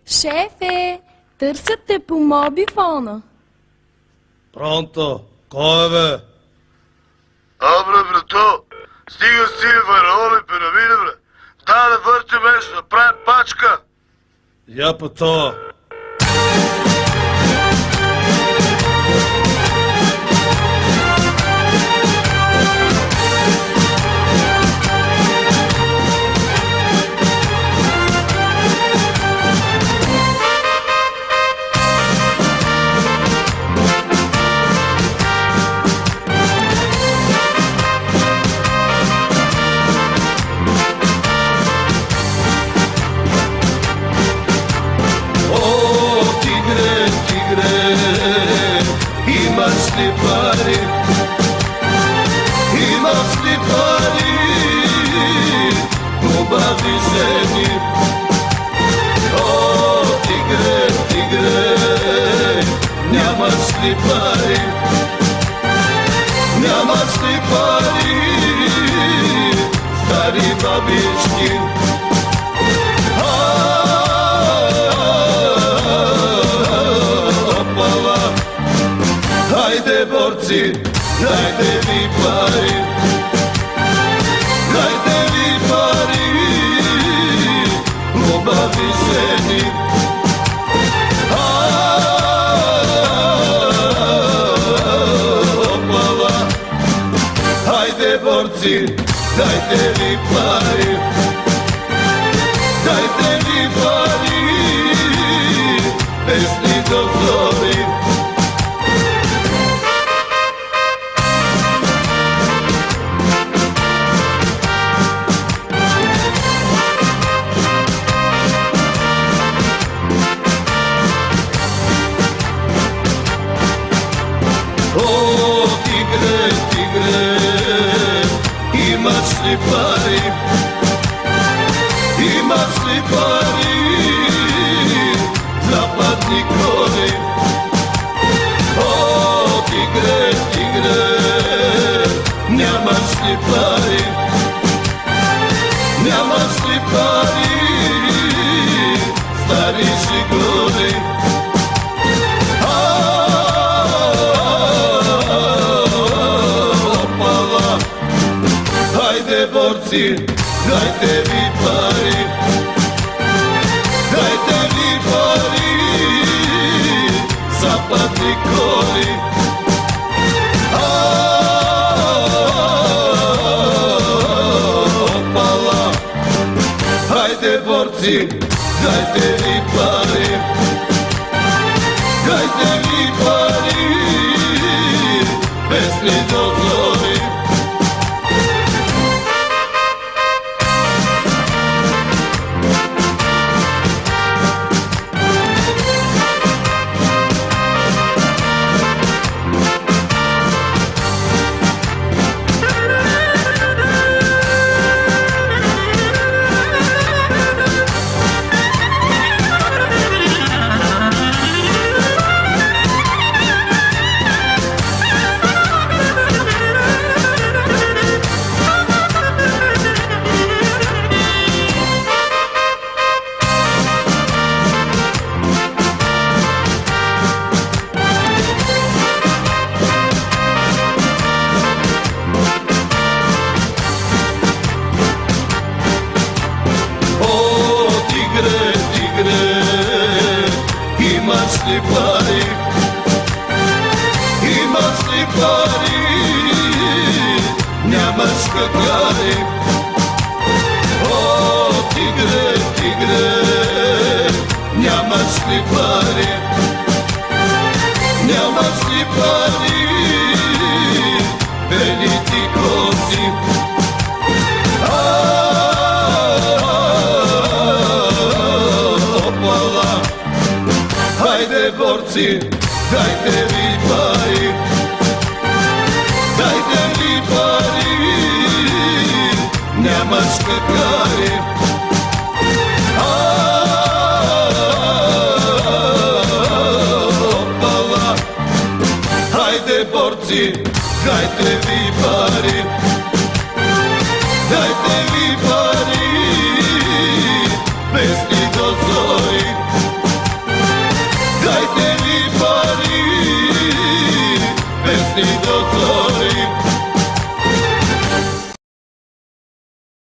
Шефе, търсят те по мобифона. Пронто, кой е бе? Абре, брато, стига с тия фараони пирамиди, бре. Да не върти нещо, да правим пачка. Я по това. Имаш ли пари? Имаш ли пари? Хубави жени. О, тигре, тигре, нямаш ли пари? Нямаш ли пари? Стари бабички. Хайде, борци, дайте ми пари, дайте ми пари, хубави жени. Опала, хайде, борци, дайте ми пари, дайте ми пари, песни до зори. О, тигре, тигре, имаш ли пари? Имаш ли пари? Западни коли. О, тигре, тигре, нямаш ли пари? Нямаш ли пари? Стари жигули. Хайде, борци, дайте ми пари, дайте ми пари, западни коли. Опала, хайде, борци, дайте ми пари, дайте ми пари, песни до зори. Имаш ли пари? Имаш ли пари? Нямаш какари. О, тигре, тигре, нямаш ли пари? Нямаш ли пари? Бели ти коси. Опала, хайде, борци, дайте ми пари, дайте ми пари, нямаш какари. Опала, хайде, борци, дайте ми пари, дайте ми пари, песни до зори. stigo co